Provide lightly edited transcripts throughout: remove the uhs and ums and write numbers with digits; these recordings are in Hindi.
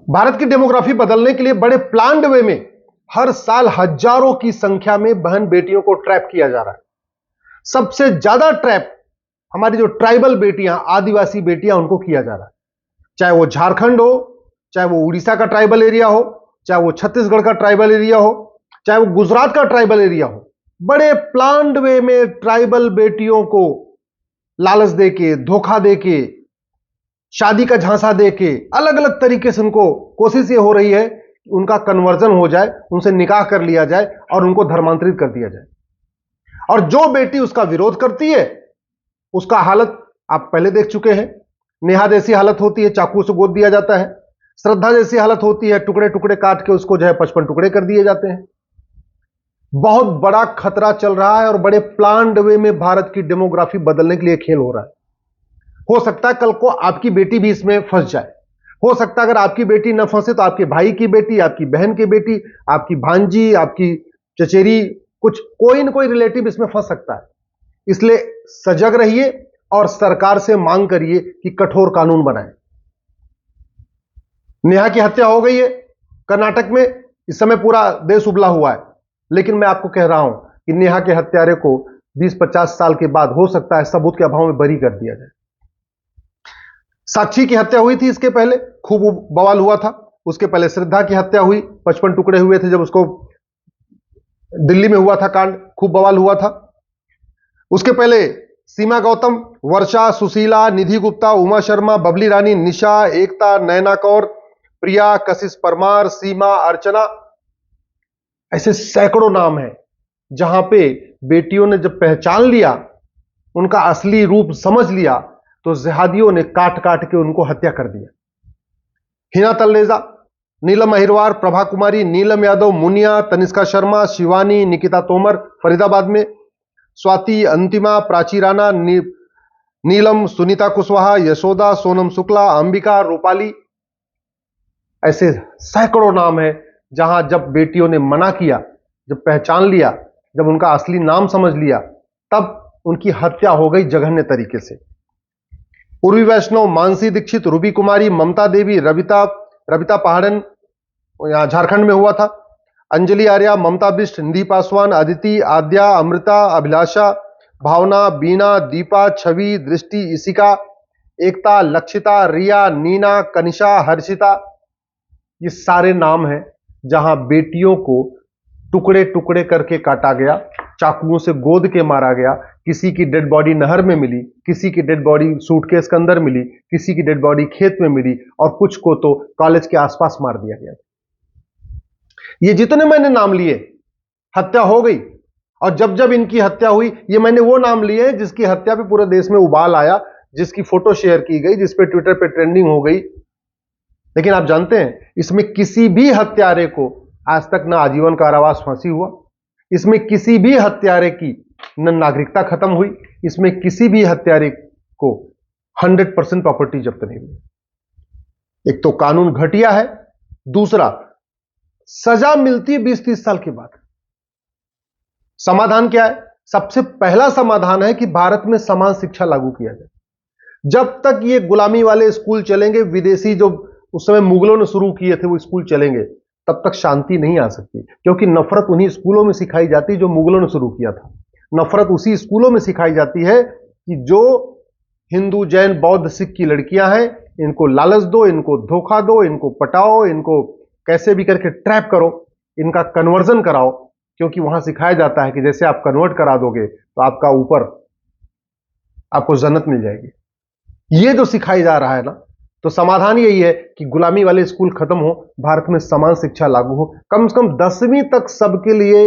भारत की डेमोग्राफी बदलने के लिए बड़े प्लान्ड वे में हर साल हजारों की संख्या में बहन बेटियों को ट्रैप किया जा रहा है। सबसे ज्यादा ट्रैप हमारी जो ट्राइबल बेटियां, आदिवासी बेटियां, उनको किया जा रहा है। चाहे वो झारखंड हो, चाहे वो उड़ीसा का ट्राइबल एरिया हो, चाहे वो छत्तीसगढ़ का ट्राइबल एरिया हो, चाहे वो गुजरात का ट्राइबल एरिया हो, बड़े प्लान्ड वे में ट्राइबल बेटियों को लालच देके, धोखा देके, शादी का झांसा देके, अलग अलग तरीके से उनको कोशिश ये हो रही है कि उनका कन्वर्जन हो जाए, उनसे निकाह कर लिया जाए और उनको धर्मांतरित कर दिया जाए। और जो बेटी उसका विरोध करती है उसका हालत आप पहले देख चुके हैं। नेहा जैसी हालत होती है, चाकू से गोद दिया जाता है। श्रद्धा जैसी हालत होती है, टुकड़े टुकड़े काट के उसको जो है 55 टुकड़े कर दिए जाते हैं। बहुत बड़ा खतरा चल रहा है और बड़े प्लान्ड वे में भारत की डेमोग्राफी बदलने के लिए खेल हो रहा है। हो सकता है कल को आपकी बेटी भी इसमें फंस जाए। हो सकता है अगर आपकी बेटी न फंसे तो आपके भाई की बेटी, आपकी बहन की बेटी, आपकी भांजी, आपकी चचेरी, कुछ कोई न कोई रिलेटिव इसमें फंस सकता है। इसलिए सजग रहिए और सरकार से मांग करिए कि कठोर कानून बनाए। नेहा की हत्या हो गई है कर्नाटक में, इस समय पूरा देश उबला हुआ है, लेकिन मैं आपको कह रहा हूं कि नेहा के हत्यारे को 20-50 साल के बाद हो सकता है सबूत के अभाव में बरी कर दिया जाए। साक्षी की हत्या हुई थी, इसके पहले खूब बवाल हुआ था। उसके पहले श्रद्धा की हत्या हुई, 55 टुकड़े हुए थे जब उसको, दिल्ली में हुआ था कांड, खूब बवाल हुआ था। उसके पहले सीमा गौतम, वर्षा, सुशीला, निधि गुप्ता, उमा शर्मा, बबली रानी, निशा, एकता, नैना कौर, प्रिया, कशिश परमार, सीमा, अर्चना, ऐसे सैकड़ों नाम हैं जहां पे बेटियों ने जब पहचान लिया, उनका असली रूप समझ लिया, तो जिहादियों ने काट काट के उनको हत्या कर दिया। हिना तलरेजा, नीलम अहिरवार, प्रभा कुमारी, नीलम यादव, मुनिया, तनिष्का शर्मा, शिवानी, निकिता तोमर फरीदाबाद में, स्वाति, अंतिमा, प्राची राणा, नीलम, सुनीता कुशवाहा, यशोदा, सोनम शुक्ला, अंबिका, रूपाली, ऐसे सैकड़ों नाम है जहां जब बेटियों ने मना किया, जब पहचान लिया, जब उनका असली नाम समझ लिया, तब उनकी हत्या हो गई जघन्य तरीके से। उर्वी वैष्णव, मानसी दीक्षित, रूबी कुमारी, ममता देवी, रविता पहाड़न, यहां झारखंड में हुआ था, अंजलि आर्या, ममता बिष्ट, निधि पासवान, अदिति, आद्या, अमृता, अभिलाषा, भावना, बीना, दीपा, छवि, दृष्टि, इशिका, एकता, लक्षिता, रिया, नीना, कनिषा, हर्षिता, ये सारे नाम हैं जहां बेटियों को टुकड़े टुकड़े करके काटा गया, चाकुओं से गोद के मारा गया। किसी की डेड बॉडी नहर में मिली, किसी की डेड बॉडी सूटकेस के अंदर मिली, किसी की डेड बॉडी खेत में मिली और कुछ को तो कॉलेज के आसपास मार दिया गया। ये जितने मैंने नाम लिए, हत्या हो गई। और जब जब इनकी हत्या हुई, ये मैंने वो नाम लिए जिसकी हत्या पे पूरे देश में उबाल आया, जिसकी फोटो शेयर की गई, जिस पे ट्विटर पे ट्रेंडिंग हो गई। लेकिन आप जानते हैं, इसमें किसी भी हत्यारे को आज तक ना आजीवन कारावास फांसी हुआ, इसमें किसी भी हत्यारे की न नागरिकता खत्म हुई, इसमें किसी भी हत्यारे को 100% प्रॉपर्टी जब्त नहीं हुई। एक तो कानून घटिया है, दूसरा सजा मिलती है 20-30 साल के बाद। समाधान क्या है? सबसे पहला समाधान है कि भारत में समान शिक्षा लागू किया जाए। जब तक ये गुलामी वाले स्कूल चलेंगे, विदेशी जो उस समय मुगलों ने शुरू किए थे वो स्कूल चलेंगे, तब तक शांति नहीं आ सकती, क्योंकि नफरत उन्हीं स्कूलों में सिखाई जाती है जो मुगलों ने शुरू किया था। नफरत उसी स्कूलों में सिखाई जाती है कि जो हिंदू, जैन, बौद्ध, सिख की लड़कियां हैं, इनको लालच दो, इनको धोखा दो, इनको पटाओ, इनको कैसे भी करके ट्रैप करो, इनका कन्वर्जन कराओ, क्योंकि वहां सिखाया जाता है कि जैसे आप कन्वर्ट करा दोगे तो आपका ऊपर आपको जन्नत मिल जाएगी। ये जो सिखाई जा रहा है ना, तो समाधान यही है कि गुलामी वाले स्कूल खत्म हो, भारत में समान शिक्षा लागू हो। कम से कम 10वीं तक सबके लिए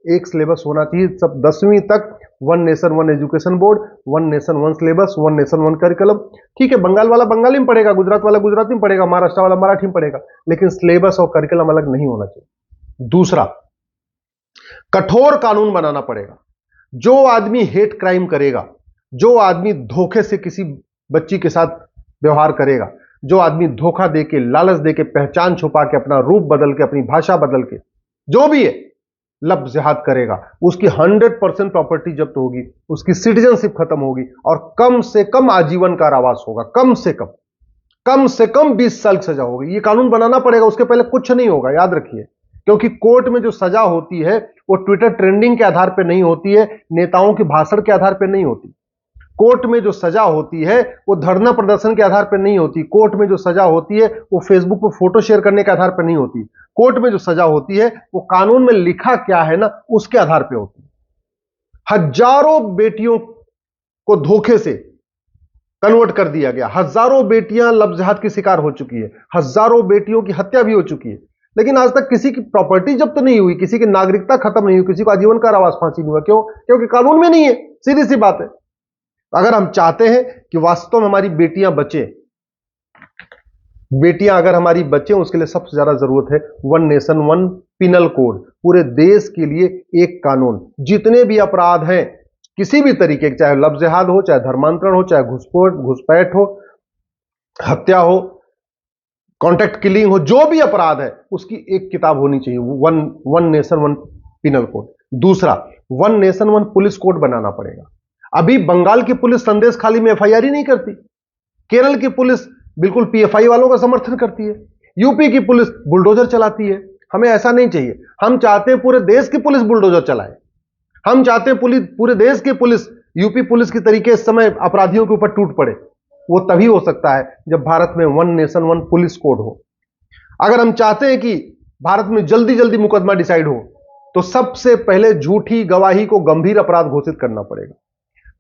एक सिलेबस होना चाहिए। सब 10वीं तक one nation one education board, one nation one syllabus, one nation one curriculum. ठीक है, बंगाल वाला बंगाली में पढ़ेगा, गुजरात वाला गुजराती में पढ़ेगा, महाराष्ट्र वाला मराठी में पढ़ेगा, लेकिन सिलेबस और करिकुलम अलग नहीं होना चाहिए। दूसरा, कठोर कानून बनाना पड़ेगा। जो आदमी हेट क्राइम करेगा, जो आदमी धोखे से किसी बच्ची के साथ व्यवहार करेगा, जो आदमी धोखा देके, लालच देके, पहचान छुपा के, अपना रूप बदल के, अपनी भाषा बदल के, जो भी है लब जिहाद करेगा, उसकी 100% प्रॉपर्टी जब्त होगी, उसकी सिटीजनशिप खत्म होगी और कम से कम आजीवन कारावास होगा। कम से कम कम से कम 20 साल की सजा होगी। ये कानून बनाना पड़ेगा, उसके पहले कुछ नहीं होगा, याद रखिए। क्योंकि कोर्ट में जो सजा होती है वो ट्विटर ट्रेंडिंग के आधार पर नहीं होती है, नेताओं के भाषण के आधार पर नहीं होती। कोर्ट में जो सजा होती है वो धरना प्रदर्शन के आधार पर नहीं होती। कोर्ट में जो सजा होती है वो फेसबुक पर फोटो शेयर करने के आधार पर नहीं होती। कोर्ट में जो सजा होती है वो कानून में लिखा क्या है ना, उसके आधार पर होती है। हजारों बेटियों को धोखे से कन्वर्ट कर दिया गया, हजारों बेटियां लव जिहाद की शिकार हो चुकी है, हजारों बेटियों की हत्या भी हो चुकी है, लेकिन आज तक किसी की प्रॉपर्टी जब्त नहीं हुई, किसी की नागरिकता खत्म नहीं हुई, किसी को आजीवन कारावास फांसी नहीं हुआ। क्यों? क्योंकि कानून में नहीं है। सीधी सी बात है। अगर हम चाहते हैं कि वास्तव में हमारी बेटियां बचे, बेटियां अगर हमारी बचे, उसके लिए सबसे ज्यादा जरूरत है one nation one penal code. पूरे देश के लिए एक कानून, जितने भी अपराध हैं किसी भी तरीके के, चाहे लव जिहाद हो, चाहे धर्मांतरण हो, चाहे घुसपैठ हो, हत्या हो, कॉन्ट्रैक्ट किलिंग हो, जो भी अपराध है उसकी एक किताब होनी चाहिए, one nation one penal code. दूसरा, one nation one police code बनाना पड़ेगा। अभी बंगाल की पुलिस संदेश खाली में एफआईआर ही नहीं करती, केरल की पुलिस बिल्कुल पीएफआई वालों का समर्थन करती है, यूपी की पुलिस बुलडोजर चलाती है। हमें ऐसा नहीं चाहिए। हम चाहते हैं पूरे देश की पुलिस बुलडोजर चलाए। हम चाहते हैं पूरे देश की पुलिस यूपी पुलिस की तरीके इस समय अपराधियों के ऊपर टूट पड़े। वो तभी हो सकता है जब भारत में one nation one police code हो। अगर हम चाहते हैं कि भारत में जल्दी जल्दी मुकदमा डिसाइड हो, तो सबसे पहले झूठी गवाही को गंभीर अपराध घोषित करना पड़ेगा,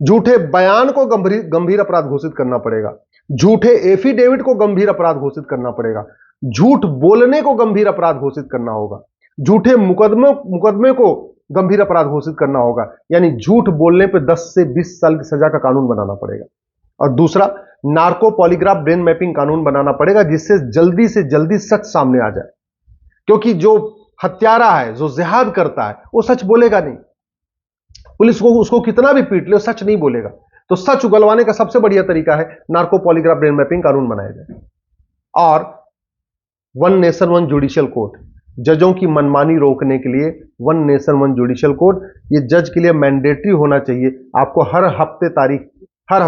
झूठे बयान को गंभीर अपराध घोषित करना पड़ेगा, झूठे एफिडेविट को गंभीर अपराध घोषित करना पड़ेगा, झूठ बोलने को गंभीर अपराध घोषित करना होगा, झूठे मुकदमे को गंभीर अपराध घोषित करना होगा। यानी झूठ बोलने पे 10 से 20 साल की सजा का कानून बनाना पड़ेगा। और दूसरा, नार्को पॉलीग्राफ ब्रेन मैपिंग कानून बनाना पड़ेगा, जिससे जल्दी से जल्दी सच सामने आ जाए। क्योंकि जो हत्यारा है, जो जिहाद करता है, वो सच बोलेगा नहीं। पुलिस को उसको कितना भी पीट ले, वो सच नहीं बोलेगा। तो सच उगलवाने का सबसे बढ़िया तरीका है नार्को पॉलीग्राफ ब्रेन मैपिंग कानून बनाया जाए। और one nation one judicial code, जजों की मनमानी रोकने के लिए one nation one judicial code, ये जज के लिए मैंडेटरी होना चाहिए। आपको हर हफ्ते तारीख, हर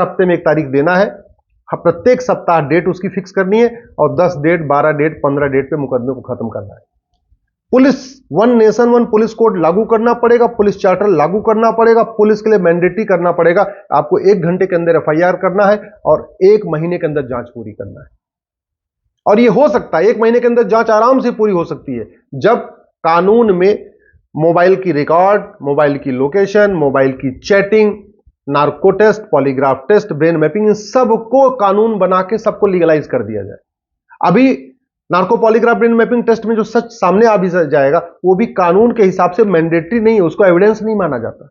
हफ्ते में एक तारीख देना है, प्रत्येक सप्ताह डेट उसकी फिक्स करनी है, और 10 डेट, 12 डेट, 15 डेट पे मुकदमे को खत्म करना है। Police one nation one police code लागू करना पड़ेगा, पुलिस चार्टर लागू करना पड़ेगा, पुलिस के लिए मैंडेटरी करना पड़ेगा। आपको 1 घंटे के अंदर एफआईआर करना है और 1 महीने के अंदर जांच पूरी करना है। और यह हो सकता है 1 महीने के अंदर जांच आराम से पूरी हो सकती है, जब कानून में मोबाइल की रिकॉर्ड, मोबाइल की लोकेशन, मोबाइल की chatting, narco test, polygraph test, brain mapping, इन सबको कानून बना के सबको लीगलाइज कर दिया जाए। अभी narco polygraph brain mapping test में जो सच सामने आ भी जाएगा, वो भी कानून के हिसाब से मैंडेटरी नहीं है, उसको एविडेंस नहीं माना जाता।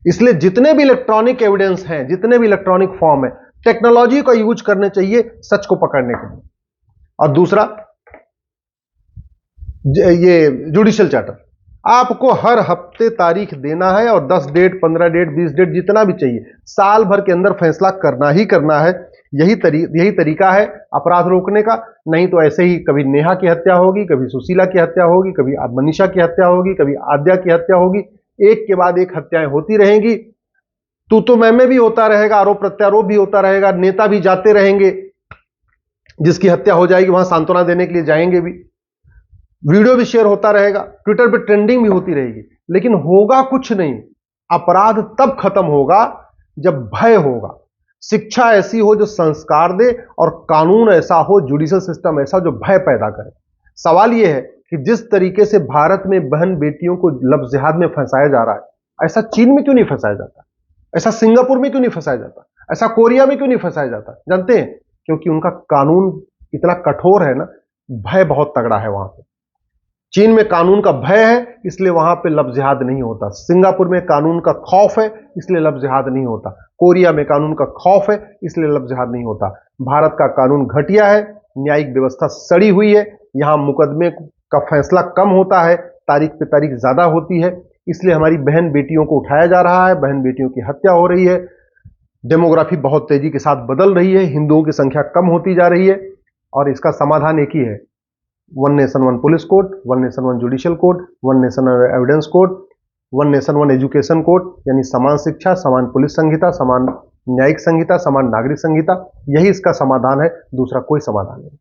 इसलिए जितने भी इलेक्ट्रॉनिक एविडेंस हैं, जितने भी इलेक्ट्रॉनिक फॉर्म है, टेक्नोलॉजी का यूज करने चाहिए सच को पकड़ने के लिए। और दूसरा, ये जुडिशियल चार्टर, आपको हर हफ्ते तारीख देना है और 10 डेट, 15 डेट, 20 डेट, जितना भी चाहिए, साल भर के अंदर फैसला करना ही करना है। यही तरीका है अपराध रोकने का। नहीं तो ऐसे ही कभी नेहा की हत्या होगी, कभी सुशीला की हत्या होगी, कभी मनीषा की हत्या होगी, कभी आद्या की हत्या होगी, एक के बाद एक हत्याएं होती रहेंगी। तो मैं भी होता रहेगा, आरोप प्रत्यारोप भी होता रहेगा, नेता भी जाते रहेंगे, जिसकी हत्या हो जाएगी वहां सांत्वना देने के लिए जाएंगे भी, वीडियो भी शेयर होता रहेगा, ट्विटर पे ट्रेंडिंग भी होती रहेगी, लेकिन होगा कुछ नहीं। अपराध तब खत्म होगा जब भय होगा, शिक्षा ऐसी हो जो संस्कार दे, और कानून ऐसा हो, जुडिशियल सिस्टम ऐसा जो भय पैदा करे। सवाल यह है कि जिस तरीके से भारत में बहन बेटियों को लव जिहाद में फंसाया जा रहा है, ऐसा चीन में क्यों नहीं फंसाया जाता, ऐसा सिंगापुर में क्यों नहीं फंसाया जाता, ऐसा कोरिया में क्यों नहीं फंसाया जाता? जानते हैं, क्योंकि उनका कानून इतना कठोर है ना, भय बहुत तगड़ा है वहां पे। चीन में कानून का भय है, इसलिए वहां पे लव जिहाद नहीं होता। सिंगापुर में कानून का खौफ है, इसलिए लव जिहाद नहीं होता। कोरिया में कानून का खौफ है, इसलिए लव जिहाद नहीं होता। भारत का कानून घटिया है, न्यायिक व्यवस्था सड़ी हुई है, यहां मुकदमे का फैसला कम होता है, तारीख पे तारीख ज्यादा होती है, इसलिए हमारी बहन बेटियों को उठाया जा रहा है, बहन बेटियों की हत्या हो रही है, डेमोग्राफी बहुत तेजी के साथ बदल रही है, हिंदुओं की संख्या कम होती जा रही है। और इसका समाधान एक ही है, one nation one police code, one nation one judicial code, one nation evidence code, one nation one education code, यानी समान शिक्षा, समान पुलिस संहिता, समान न्यायिक संहिता, समान नागरिक संहिता, यही इसका समाधान है, दूसरा कोई समाधान नहीं।